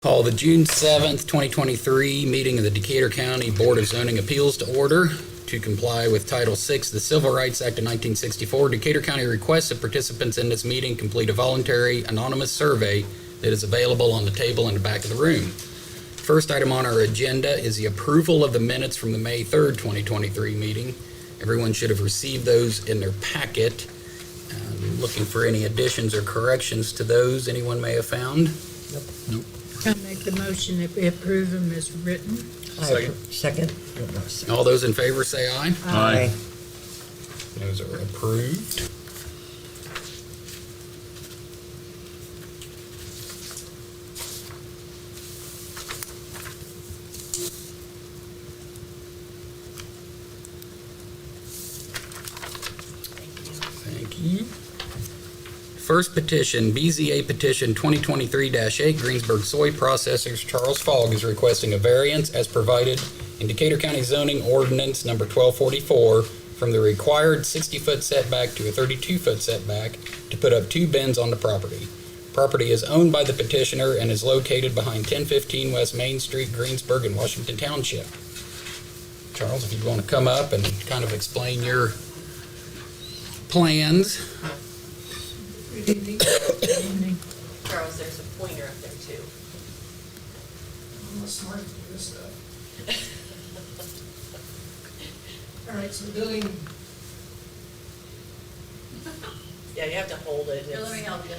Call the June 7th, 2023 meeting of the Decatur County Board of Zoning Appeals to order. To comply with Title VI of the Civil Rights Act of 1964, Decatur County requests that participants in this meeting complete a voluntary anonymous survey that is available on the table in the back of the room. First item on our agenda is the approval of the minutes from the May 3rd, 2023 meeting. Everyone should have received those in their packet. Looking for any additions or corrections to those anyone may have found. Nope. I make the motion that we approve them as written. Second. All those in favor say aye. Aye. Those are approved. Thank you. First petition, BZA petition 2023-8, Greensburg Soy Processors. Charles Fogg is requesting a variance as provided in Decatur County Zoning Ordinance number 1244 from the required 60-foot setback to a 32-foot setback to put up two bins on the property. Property is owned by the petitioner and is located behind 1015 West Main Street, Greensburg in Washington Township. Charles, if you want to come up and kind of explain your plans. Good evening. Charles, there's a pointer up there too. I'm not smart to do this stuff. All right, so the building, Yeah, you have to hold it. Here, let me help you.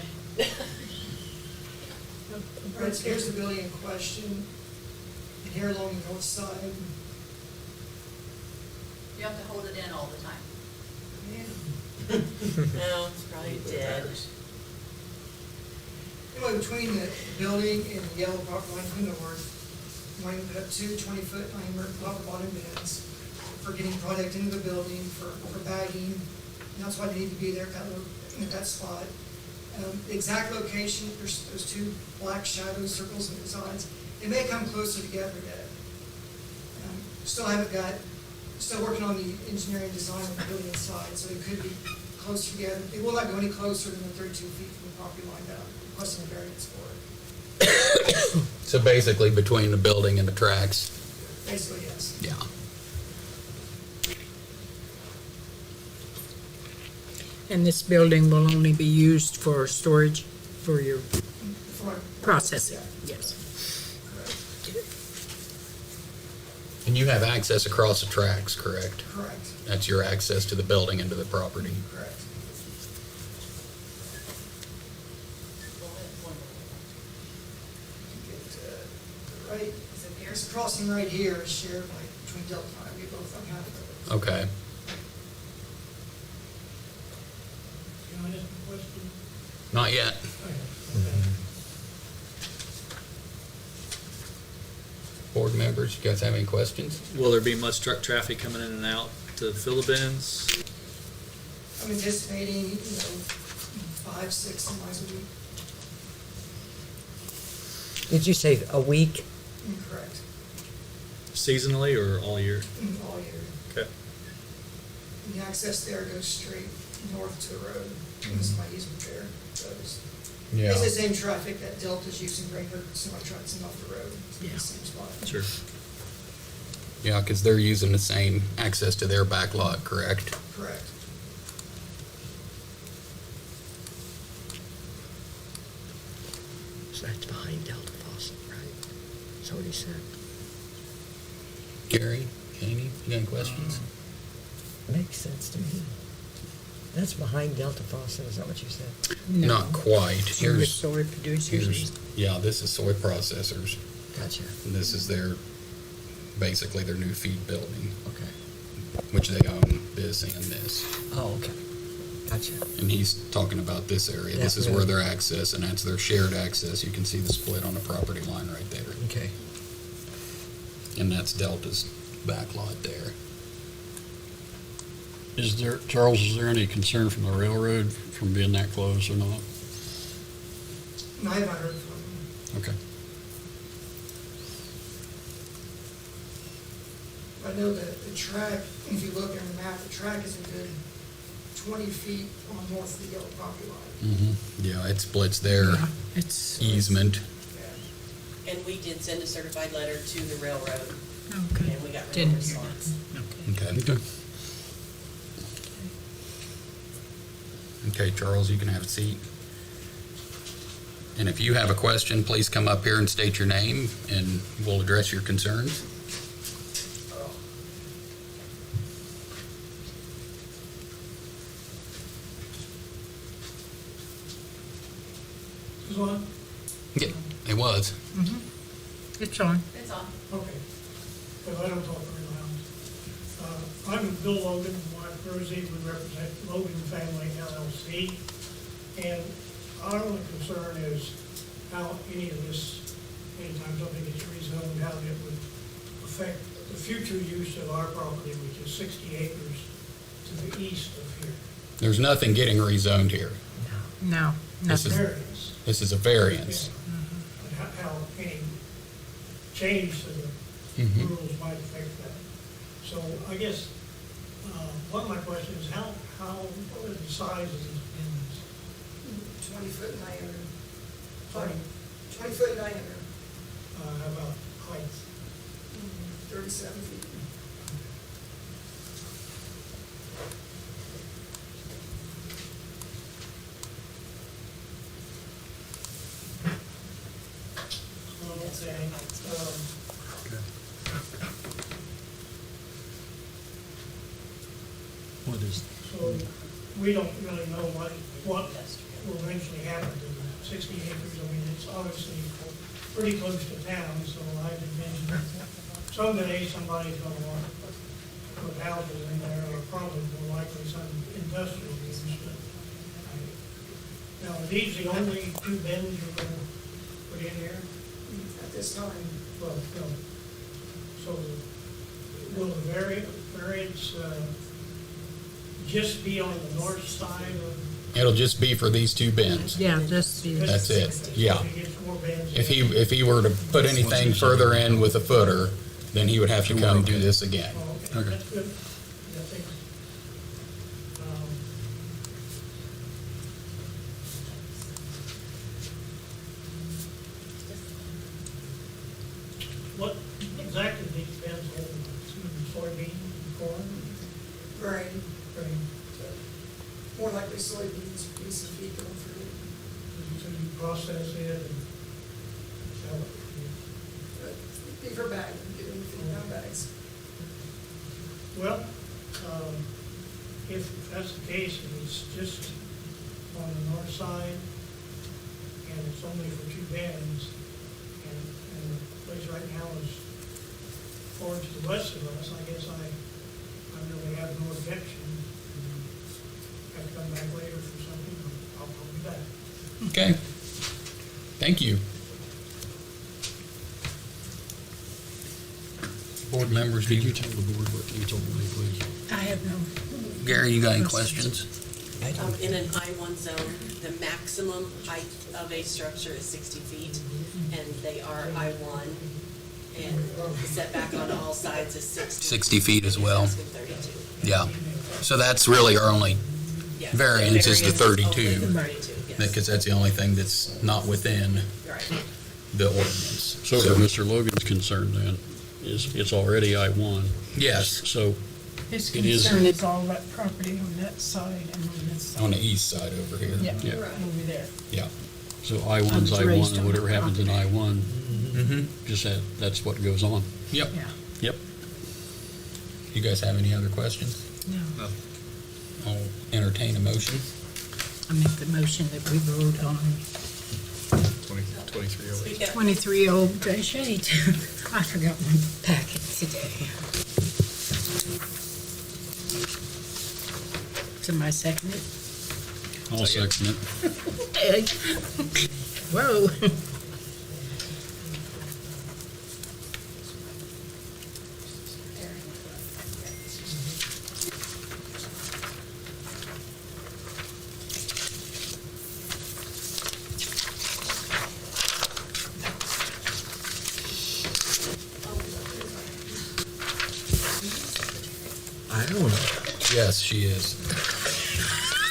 all right, so here's the building in question. And here along the north side, You have to hold it in all the time. No, it's probably dead. anyway, between the building and the yellow property line to the north, wanting to put up two 20-foot diameter bottom bins for getting product into the building, for bagging. And that's why they need to be there at that spot. The exact location, there's those two black shadow circles on the sides. They may come closer together yet. Still working on the engineering design of the building inside, so it could be closer together. It will not go any closer than the 32 feet from the property line down, requesting a variance for it. So basically between the building and the tracks. Basically, yes. Yeah. And this building will only be used for storage for your For processing. Yeah, Yes. correct. And you have access across the tracks, correct? Correct, That's your access to the building and to the property. correct. Right, this crossing right here is shared between Delta and I. We both own half of it. Okay. Can I ask a question? Not yet. Board members, you guys have any questions? Will there be much truck traffic coming in and out to fill the bins? I'm anticipating, 5, 6 semis a week. Did you say a week? Correct. Seasonally or all year? All year. Okay. The access there goes straight north to the road. This is my easement there. So it's the same traffic that Delta's using, regular semi-trucks and off the road. It's Yeah. the same spot. Sure. Yeah, because they're using the same access to their back lot, correct? Correct. So that's behind Delta Faucet, right? That's what he said. Gary, Jamie, you got any questions? Makes sense to me. That's behind Delta Faucet, is that what you said? No. Not quite. You're Here's, soy producers. yeah, this is soy processors. Gotcha. And this is basically their new feed building, Okay. which they own this and this. Oh, okay. Gotcha. And he's talking about this area. This is where their access, and that's their shared access. You can see the split on the property line right there. Okay. And that's Delta's back lot there. Charles, is there any concern from the railroad from being that close or not? No, I haven't heard from them. Okay. I know that the track, if you look on the map, the track is a good 20 feet on north of the yellow property line. Yeah, it splits their It's easement. Yeah. And we did send a certified letter to the railroad, Okay. and we got no Didn't hear response. Okay. Okay, Charles, you can have a seat. And if you have a question, please come up here and state your name, and we'll address your concerns. This one? Yeah, it was. It's on. It's on. Okay, because I don't talk very loud. I'm Bill Logan, wife Rosie, we represent Logan Family LLC. And our only concern is how any of this, anytime something gets rezoned, how it would affect the future use of our property, which is 60 acres to the east of here. There's nothing getting rezoned here. No, This nothing. is- Variance. This is a variance. And how any change to the Mhm. rules might affect that. So I guess, one of my questions is what are the sizes of these bins? 20-foot diameter. Sorry, 20-foot diameter, how about height? 37 feet. Okay, What is, so we don't really know what will eventually happen to the 60 acres. I mean, it's obviously pretty close to town, so I would mention someday somebody's gonna want to put houses in there, or probably more likely some industrial use, but now, are these the only two bins you're gonna put in here? At this time, Well, no. So will the variance just be on the north side of? It'll just be for these two bins. Yeah, this is. That's it, yeah. If he gets more bins If in? if he were to put anything further in with a footer, then he would have to come do this again. Oh, Okay. okay, that's good. I think, what exactly these bins hold? Soybean, corn, grain, grain? more likely soybeans, piece of feed going through. So you process it and sell it? But beaver bag, giving feed down bags. Well, if that's the case, and it's just on the north side, and it's only for two bins, and the place right now is far to the west of us, I guess I really have no objection. Have to come back later for something, I'll be back. Okay. Thank you. Board members, could you tell the board what you told me, please? I have no. Gary, you got any questions? In an I-1 zone, the maximum height of a structure is 60 feet, and they are I-1, and the setback on all sides is 60. 60 feet as well. Asking 32. Yeah. So that's really our only, Yeah. Variance is the Variance 32. only the 32, yes. because that's the only thing that's not within Right. the ordinance. So for Mr. Logan's concern then, is it's already I-1. Yes, So His It is- concern is all that property on that side and on this side. on the east side over here. Yeah, Yeah. over there. Yeah. So I-1's I was I-1, raised and on whatever that happens in property. I-1, Mm-hmm. just that's what goes on. Yep. Yeah. Yep. You guys have any other questions? No. I'll entertain a motion. I make the motion that we vote on 2308. Speak up. 23-8. I forgot my packet today. Somebody second it? I'll second it. Hey. Whoa. I don't know. Yes, she is.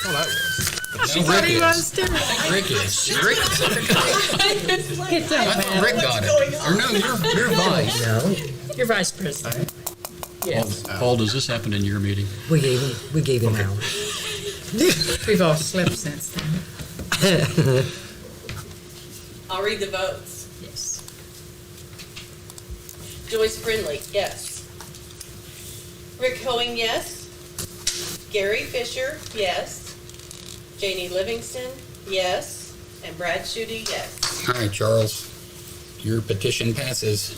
Oh, that was. Rick He is. was too. Rick is. Is Rick? Get I that, thought man. Rick got it. Or no, you're vice. No, You're vice president. Yes, Paul, does this happen in your meeting? we gave him hours. we've all slept since then. I'll read the votes. Yes. Joyce Brindley, yes. Rick Hoeing, yes. Gary Fisher, yes. Janie Livingston, yes. And Brad Schutte, yes. All right, Charles, your petition passes.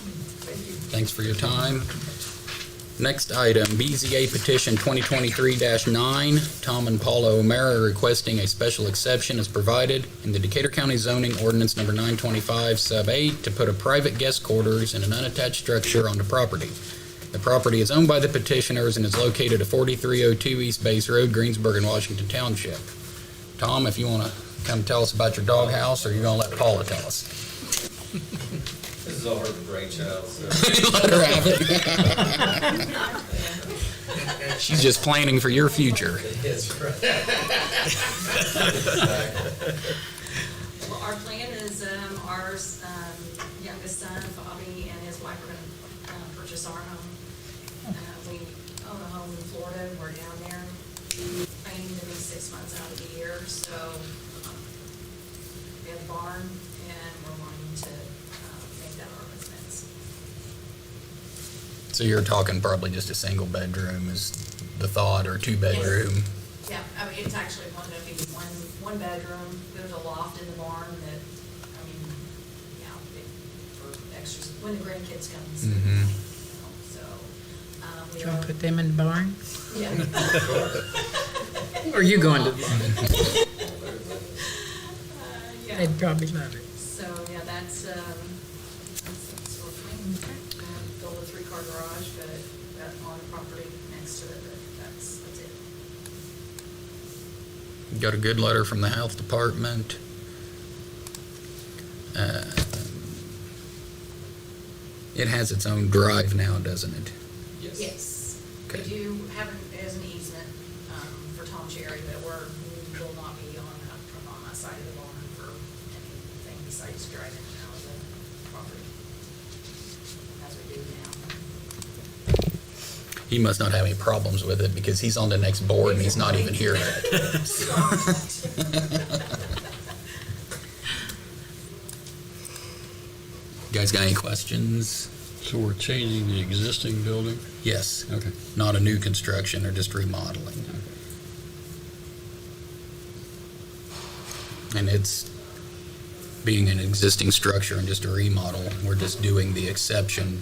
Thanks for your time. Next item, BZA petition 2023-9. Tom and Paula O'Mara requesting a special exception as provided in the Decatur County zoning ordinance number 925 sub 8 to put a private guest quarters in an unattached structure on the property. The property is owned by the petitioners and is located at 4302 East Base Road, Greensburg in Washington Township. Tom, if you want to come tell us about your doghouse, or you're going to let Paula tell us? This is all her brainchild, so. Let her have it. She's just planning for your future. Yes, right. Well, our plan is, our youngest son, Bobby, and his wife are gonna purchase our home. We own a home in Florida, we're down there, planning to be 6 months out of the year, so we have a barn, and we're wanting to make that our residence. So you're talking probably just a single bedroom is the thought, or two bedroom? Yeah, I mean, it's actually going to be one bedroom, there's a loft in the barn that, I mean, for extras, when the grandkids come and see, Mhm. so, Do we you want are, to put them in the barn? yeah. Or you going to the barn? Yeah, They'd probably love it. so, yeah, that's sort of thing. Build a 3-car garage, but on the property next to it, but that's it. Got a good letter from the health department. It has its own drive now, doesn't it? Yes. We Okay. do have it as an easement for Tom Cherry, but we will not be on that side of the barn for anything besides driving out of the property, as we do now. He must not have any problems with it because he's on the next board and he's not even here yet. You guys got any questions? So we're changing the existing building? Yes. Okay. Not a new construction or just remodeling. And it's being an existing structure and just a remodel. We're just doing the exception.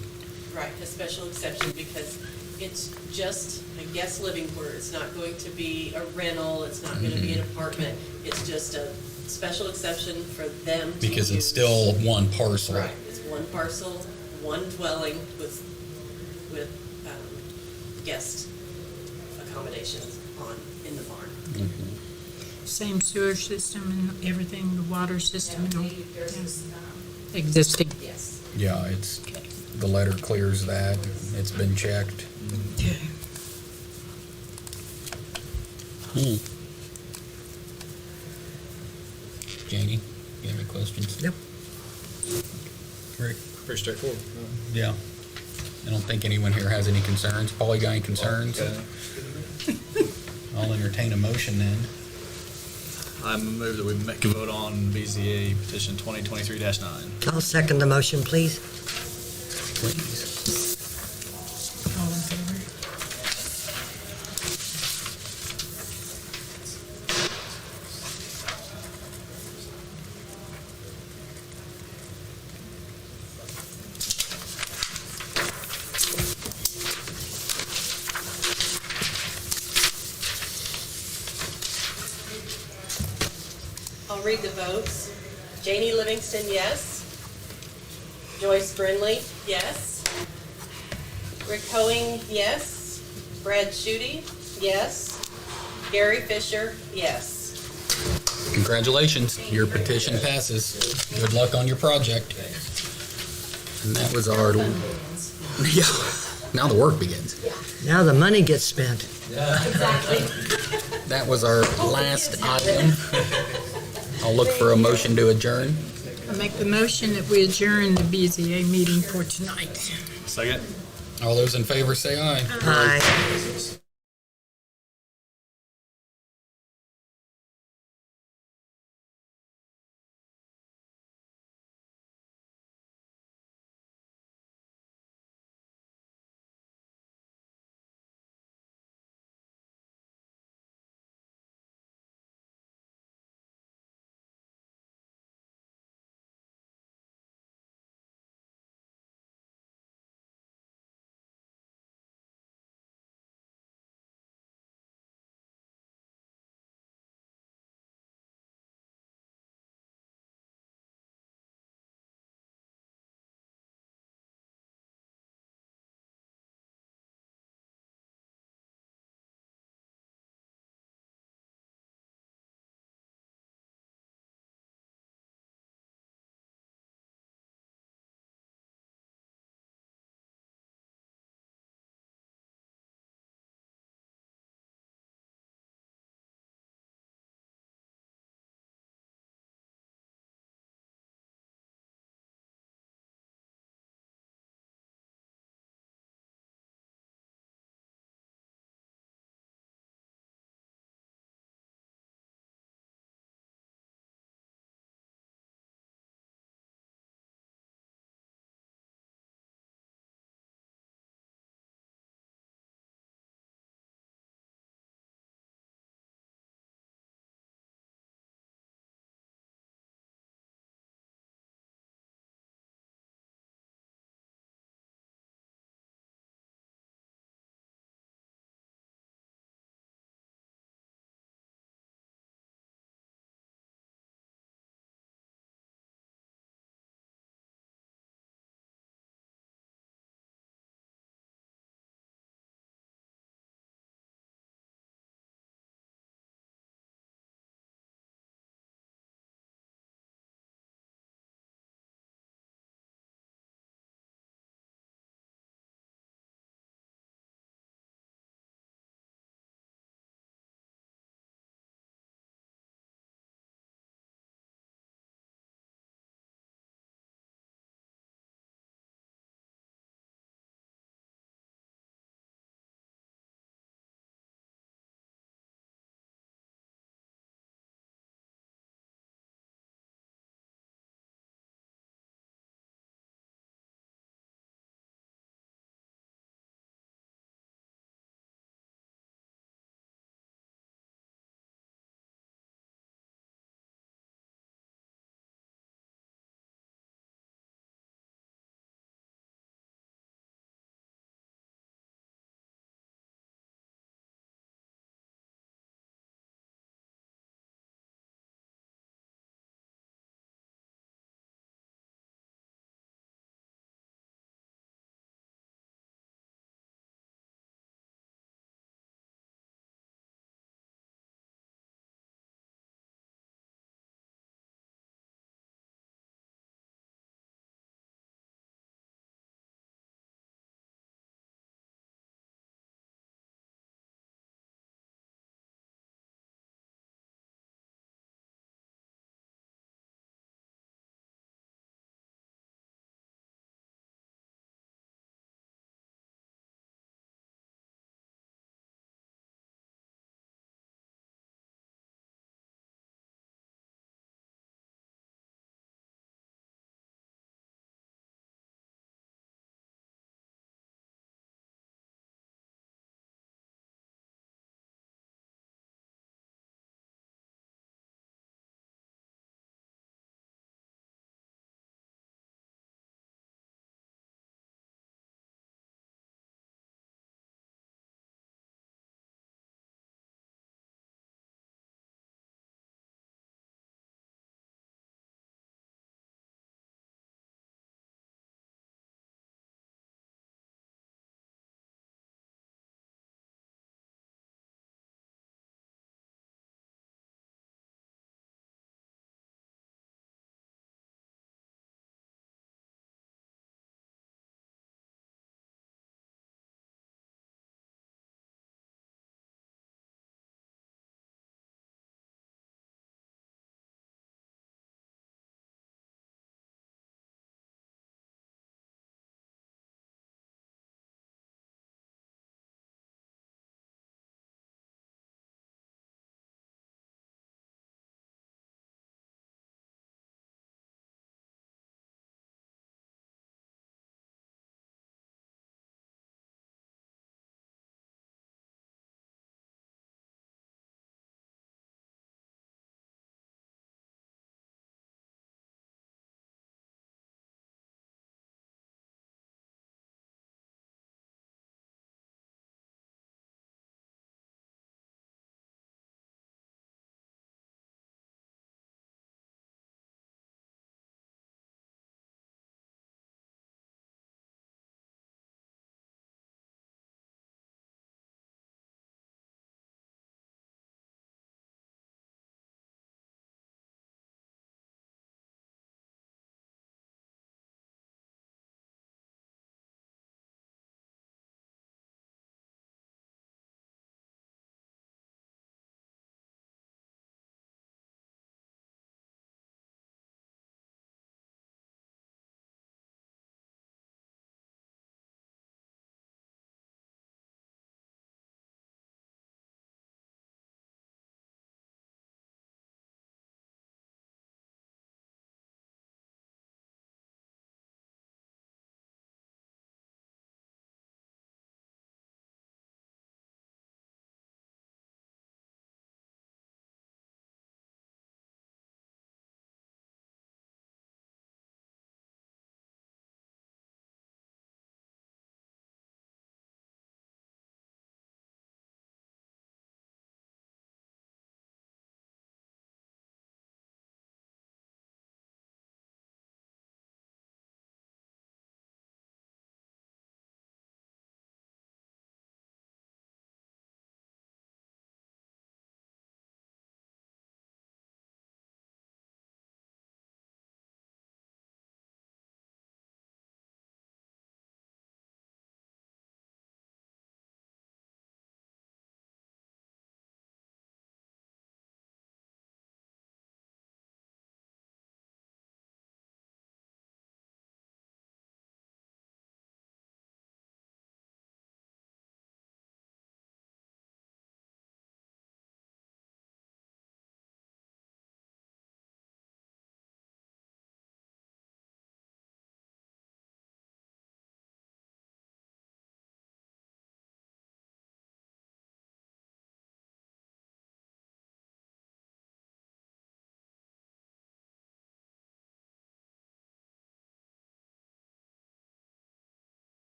Right, a special exception because it's just a guest living quarter. It's not going to be a rental, it's not gonna be an apartment. It's just a special exception for them to Because it's use. still one parcel. Right, it's one parcel, one dwelling with guest accommodations in the barn. Same sewer system and everything, the water system and all? There's this, Existing. yes. Yeah, it's, the letter clears that. It's been checked. Okay. Janie, you have any questions? Nope. Rick? Pretty straightforward. Yeah. I don't think anyone here has any concerns. Paul, you got any concerns? I'll entertain a motion then. I move that we make a vote on BZA petition 2023-9. I'll second the motion, please. Please. All in favor? I'll read the votes. Janie Livingston, yes. Joyce Brindley, yes. Rick Hoeing, yes. Brad Schutte, yes. Gary Fisher, yes. Congratulations, your petition passes. Good luck on your project. And that was our, yeah, now the work begins. Now the money gets spent. Exactly. that was our last item. I'll look for a motion to adjourn. I make the motion that we adjourn the BZA meeting for tonight. Second? All those in favor say aye. Aye.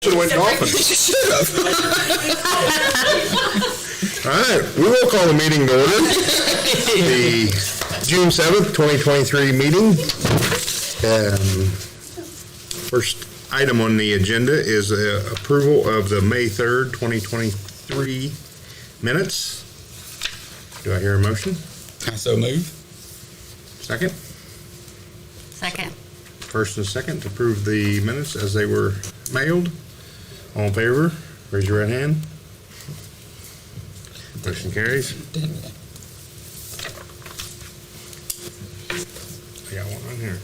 Should've went golfing. All right, we will call the meeting to order. The June 7th, 2023 meeting. First item on the agenda is approval of the May 3rd, 2023 minutes. Do I hear a motion? I so move. Second? Second. First and second to approve the minutes as they were mailed. All in favor, raise your right hand. Motion carries. I got one on here.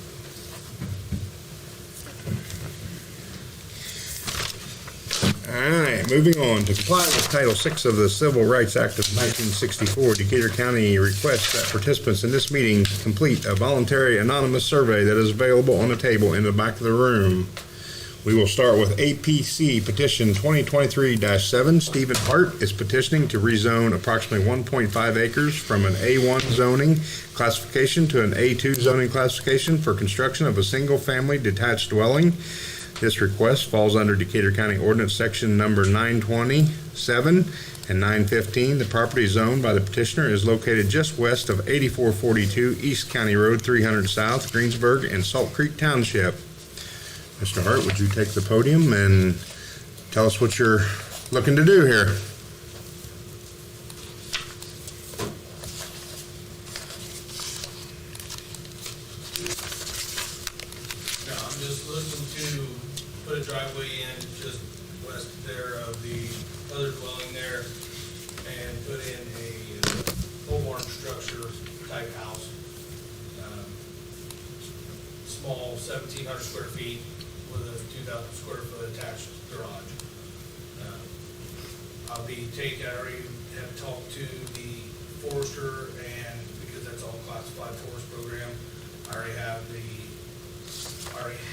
All right, moving on. To comply with Title VI of the Civil Rights Act of 1964, Decatur County requests that participants in this meeting complete a voluntary anonymous survey that is available on the table in the back of the room. We will start with APC Petition 2023-7. Stephen Hart is petitioning to rezone approximately 1.5 acres from an A1 zoning classification to an A2 zoning classification for construction of a single-family detached dwelling. This request falls under Decatur County Ordinance Section number 927 and 915. The property zoned by the petitioner is located just west of 8442 East County Road 300 South, Greensburg, and Salt Creek Township. Mr. Hart, would you take the podium and tell us what you're looking to do here? No, I'm just looking to put a driveway in just west there of the other dwelling there and put in a pole barn structure type house. Small 1,700 square feet with a 2,000 square foot attached garage. I already have talked to the forester, and because that's all classified forest program, I already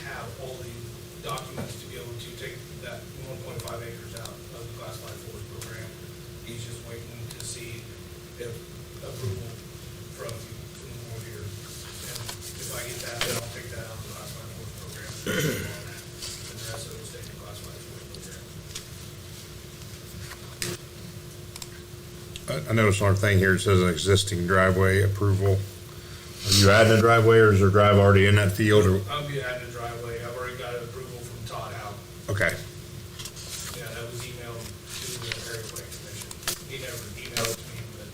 have all the documents to be able to take that 1.5 acres out of the classified forest program. He's just waiting to see if approval from the board here. And if I get that, then I'll take that out of the classified forest program. And the rest of it will stay in the classified forest program. I noticed on our thing here, it says an existing driveway approval. Are you adding a driveway, or is there a drive already in that field? Or? I'll be adding a driveway. I've already got approval from Todd Howe. Okay. Yeah, that was emailed to the Area Plan Commission. He never emailed it to me, but.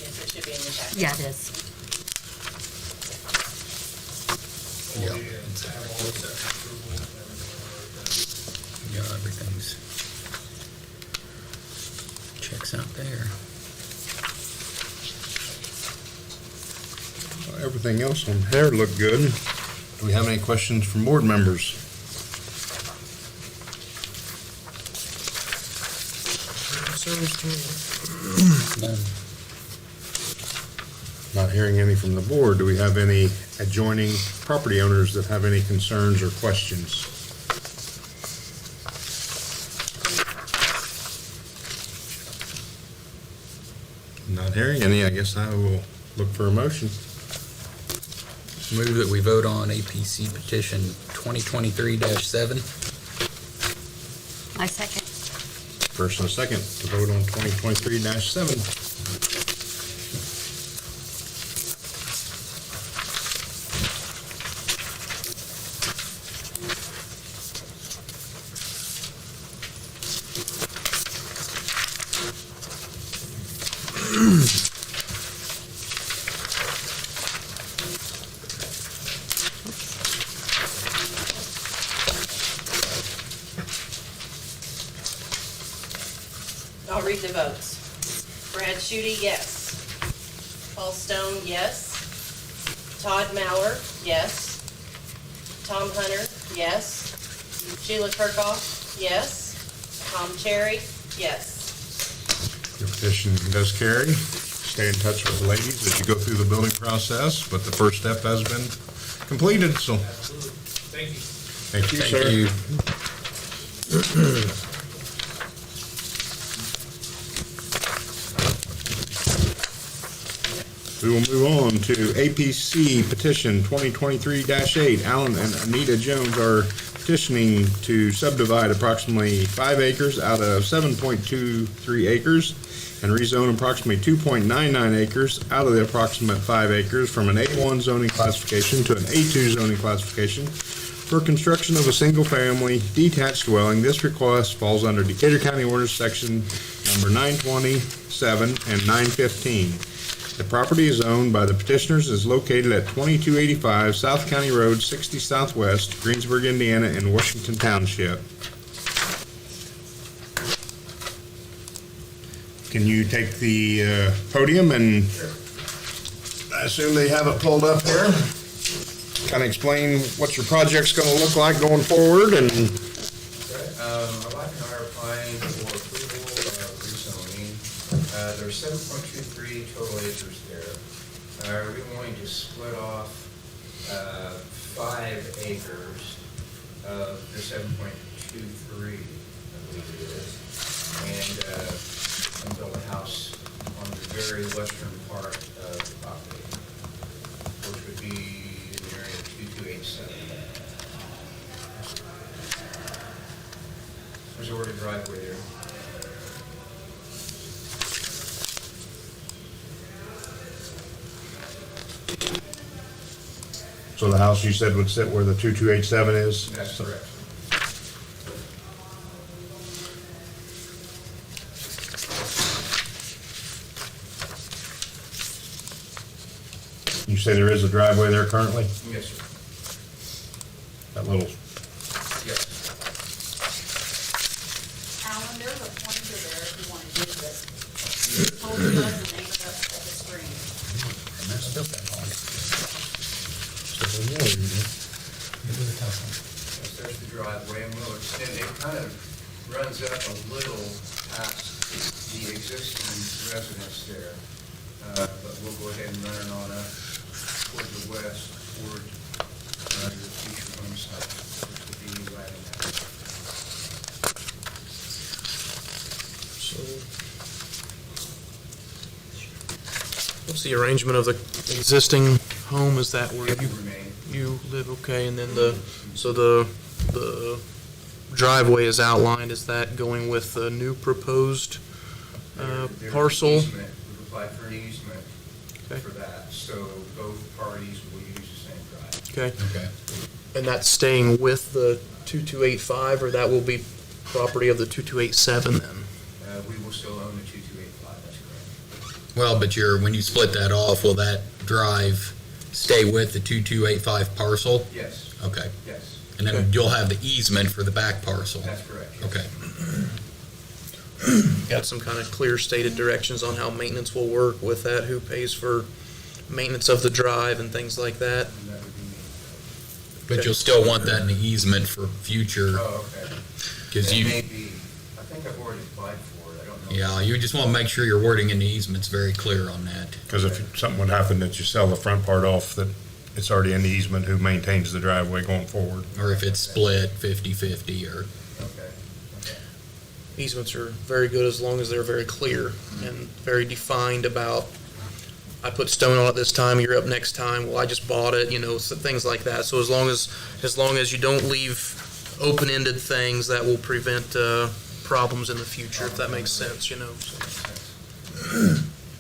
Yes, it should be in your packet. Yeah, it is. Yeah. Have all the separate approvals and everything. Yeah, everything's checks out there. Everything else on here looked good. Do we have any questions from board members? Not hearing any from the board. Do we have any adjoining property owners that have any concerns or questions? Not hearing any. I guess I will look for a motion. Move that we vote on APC petition 2023-7. I second. First and a second to vote on 2023-7. I'll read the votes. Brad Schutte, yes. Paul Stone, yes. Todd Mauer, yes. Tom Hunter, yes. Sheila Kirkhoff, yes. Tom Cherry, yes. Your petition does carry. Stay in touch with the ladies as you go through the building process, but the first step has been completed, so. Absolutely. Thank you. Thank you, sir. Thank you. We will move on to APC petition 2023-8. Alan and Anita Jones are petitioning to subdivide approximately 5 acres out of 7.23 acres and rezone approximately 2.99 acres out of the approximate 5 acres from an A1 zoning classification to an A2 zoning classification for construction of a single-family detached dwelling. This request falls under Decatur County Ordinance Section number 927 and 915. The property is owned by the petitioners, is located at 2285 South County Road 60 Southwest, Greensburg, Indiana, in Washington Township. Can you take the podium, and I assume they have it pulled up here? Kind of explain what your project's going to look like going forward, and My wife and I are applying for approval of rezoning. There's 7.23 total acres there. We're going to split off 5 acres of the 7.23, I believe it is, and build a house on the very western part of the property, which would be in the area of 2287. There's already a driveway there. so the house you said would sit where the 2287 is? That's correct. You say there is a driveway there currently? Yes, sir. That little, Yes. Alan, there's a pointer there if you want to use it. Hold it up and aim it up at the screen. Yes, there's the driveway, and we'll extend, it kind of runs up a little past the existing residence there. But we'll go ahead and run it on up toward the west, toward your future home site, which would be right in there. So, what's the arrangement of the existing home? Is that where It you, will remain. you live? Okay, and then the driveway is outlined. Is that going with the new proposed There's an parcel? easement. We've applied for an easement Okay. for that, so both parties will use the same drive. Okay, Okay. and that's staying with the 2285, or that will be property of the 2287 then? We will still own the 2285, that's correct. Well, but when you split that off, will that drive stay with the 2285 parcel? Yes, Okay. yes, And then Okay. you'll have the easement for the back parcel? that's correct. yes. Okay. Got some kind of clear stated directions on how maintenance will work with that, who pays for maintenance of the drive and things like that? And that would be me. But you'll still want that in the easement for future, Oh, okay. because It you, may be, I think I've already applied for it, I don't know. yeah, you just want to make sure your wording in the easement's very clear on that. because if something would happen that you sell the front part off, that it's already in the easement, who maintains the driveway going forward? Or if it's split 50-50 or, Okay, okay. Easements are very good as long as they're very clear and very defined about, I put stone on it this time, you're up next time, well, I just bought it, so things like that. So as long as you don't leave open-ended things, that will prevent problems in the future, if that makes sense, so.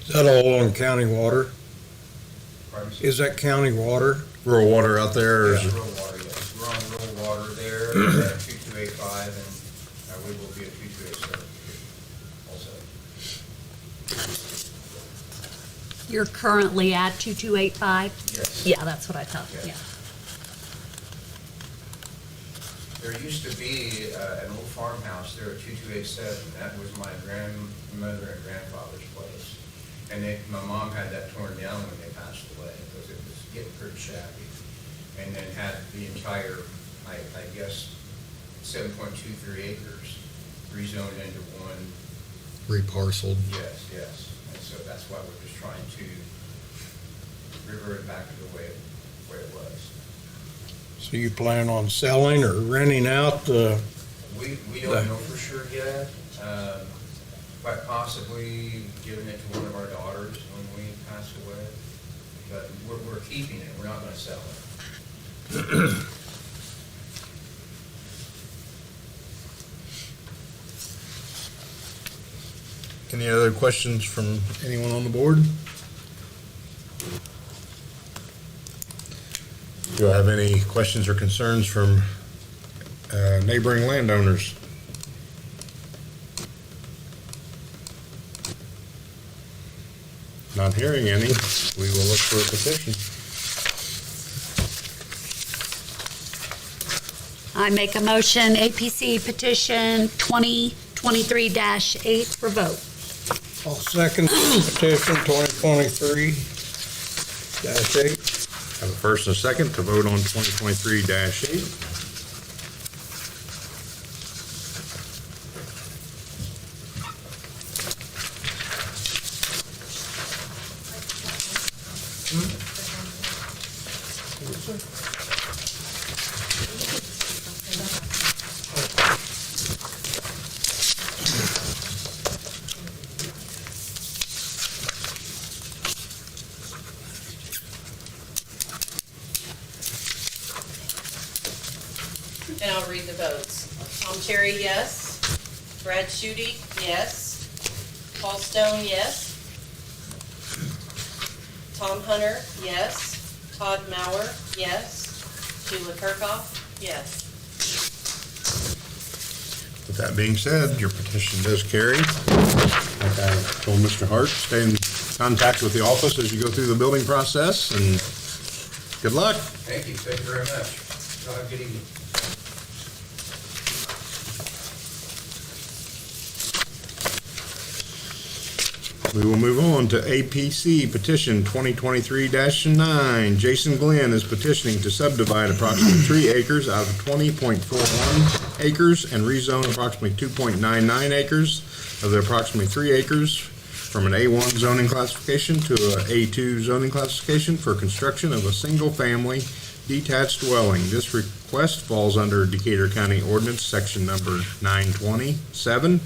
Is that all on county water? Pardon me? Is that county water? Rural water out there, or is Yeah, it? rural water, yes. We're on rural water there, at 2285, and we will be at 2287 also. You're currently at 2285? Yes. Yeah, that's what I thought, Yes. yeah. There used to be an old farmhouse there at 2287. That was my grandmother and grandfather's place. And my mom had that torn down when they passed away because it was getting pretty shabby. And then had the entire, I guess, 7.23 acres rezoned into one. reparceled. Yes, yes. And so that's why we're just trying to revert it back to the way it was. So you plan on selling or renting out the, We don't know for sure yet. Quite possibly giving it to one of our daughters when we pass away. But we're keeping it. We're not going to sell it. Any other questions from anyone on the board? Do I have any questions or concerns from neighboring landowners? Not hearing any, we will look for a petition. I make a motion, APC petition 2023-8 for vote. I'll second petition 2023-8. Have a first and a second to vote on 2023-8. And I'll read the votes. Tom Cherry, yes. Brad Schutte, yes. Paul Stone, yes. Tom Hunter, yes. Todd Mauer, yes. Sheila Kirkhoff, yes. With that being said, your petition does carry. Like I told Mr. Hart, stay in contact with the office as you go through the building process, and good luck. Thank you very much. Have a good evening. We will move on to APC petition 2023-9. Jason Glenn is petitioning to subdivide approximately 3 acres out of 20.41 acres and rezone approximately 2.99 acres of the approximately 3 acres from an A1 zoning classification to a A2 zoning classification for construction of a single-family detached dwelling. This request falls under Decatur County Ordinance Section number 927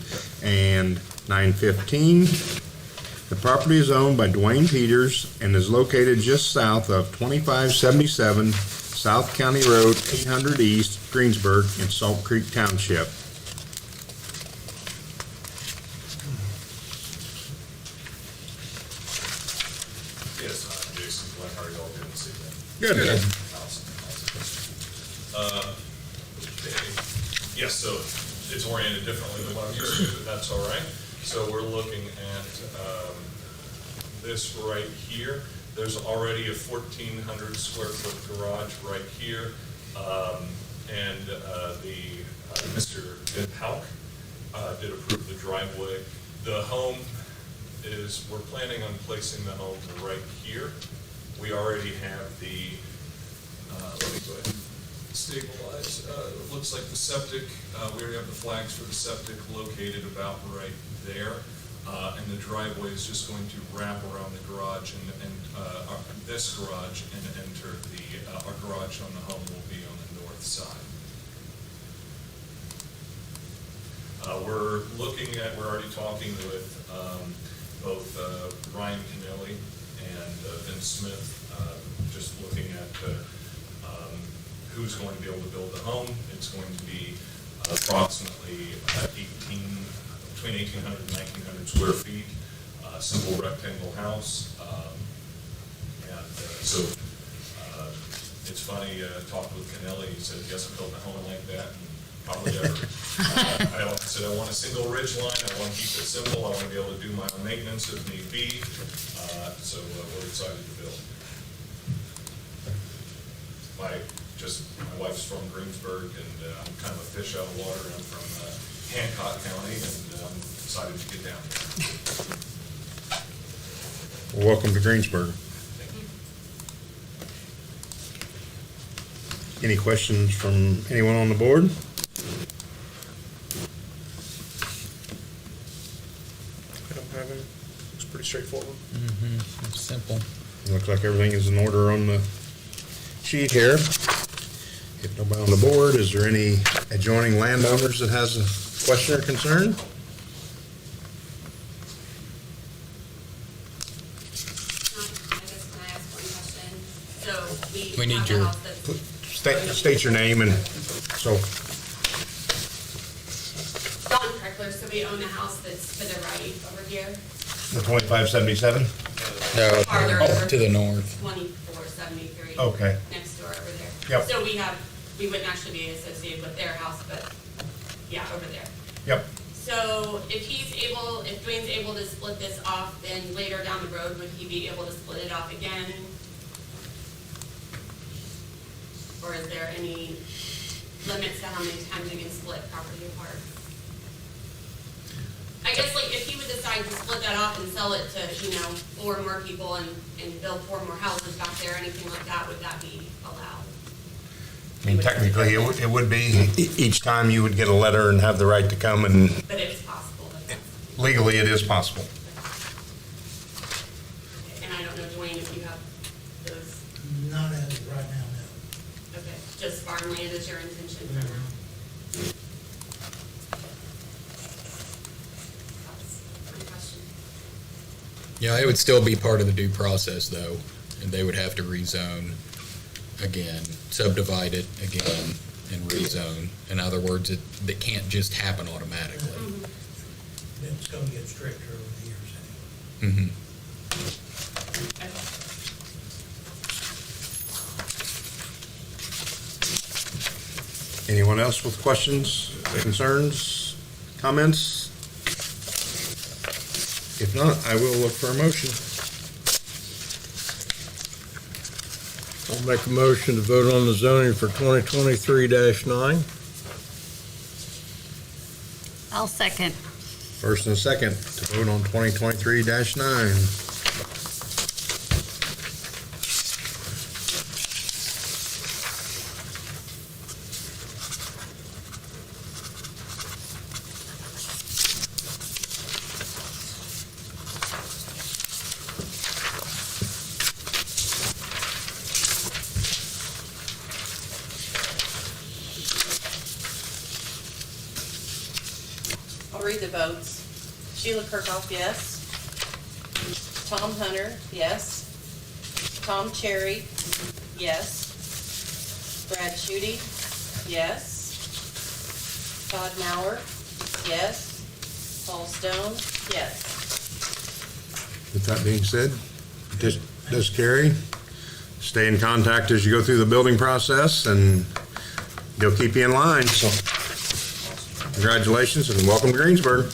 and 915. The property is owned by Dwayne Peters and is located just south of 2577 South County Road 800 East, Greensburg in Salt Creek Township. Yes, Jason Glenn, how are y'all doing this evening? Good. Okay. Yes, so it's oriented differently than what I'm used to, but that's all right. So we're looking at this right here. There's already a 1,400 square foot garage right here. And Mr. Van Pauk did approve the driveway. The home is, we're planning on placing the home right here. We already have the, let me go ahead and stabilize. It looks like the septic, we already have the flags for the septic located about right there. And the driveway is just going to wrap around the garage and this garage and enter the, our garage on the home will be on the north side. We're looking at, we're already talking with both Ryan Kennelly and Vince Smith, just looking at who's going to be able to build the home. It's going to be approximately between 1,800 and 1,900 square feet, simple rectangle house. It's funny, talked with Kennelly, he said, yes, I'm building a home like that, and probably ever. I said, I want a single ridge line, I want to keep it simple, I want to be able to do my own maintenance if need be, so we're excited to build. My wife's from Greensburg, and I'm kind of a fish out of water. I'm from Hancock County, and I'm excited to get down there. Well, welcome to Greensburg. Any questions from anyone on the board? I don't have any. It's pretty straightforward. It's simple. Looks like everything is in order on the sheet here. If nobody on the board, is there any adjoining landowners that has a question or concern? We need your, State your name and so. Dawn Kreckler, so we own a house that's to the right over here, The 2577? No, Farther over. to the north. 2473. Okay. Next door over there. Yep. So we wouldn't actually be associated with their house, but yeah, over there. Yep. So if Dwayne's able to split this off, then later down the road, would he be able to split it off again? Or is there any limits to how many times you can split property apart? I guess like if he would decide to split that off and sell it to, 4 more people and build 4 more houses back there, anything like that, would that be allowed? I mean, technically, it would be, each time you would get a letter and have the right to come, and But it is possible. legally, it is possible. And I don't know, Dwayne, if you have those, Not as of right now, no. okay, just farmland is your intention for now? That's my question. Yeah, it would still be part of the due process, though, and they would have to rezone again, subdivide it again, and rezone. In other words, it can't just happen automatically. It's gonna get stricter over the years anyway. Anyone else with questions, concerns, comments? If not, I will look for a motion. I'll make a motion to vote on the zoning for 2023-9. I'll second. First and second to vote on 2023-9. I'll read the votes. Sheila Kirkhoff, yes. Tom Hunter, yes. Tom Cherry, yes. Brad Schutte, yes. Todd Mauer, yes. Paul Stone, yes. With that being said, does carry. Stay in contact as you go through the building process, and they'll keep you in line, so congratulations and welcome to Greensburg.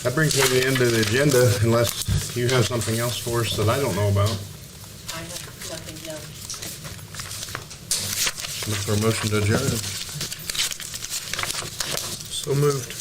That brings me to the end of the agenda, unless you have something else for us that I don't know about. I have nothing else. Look for a motion to adjourn. So moved.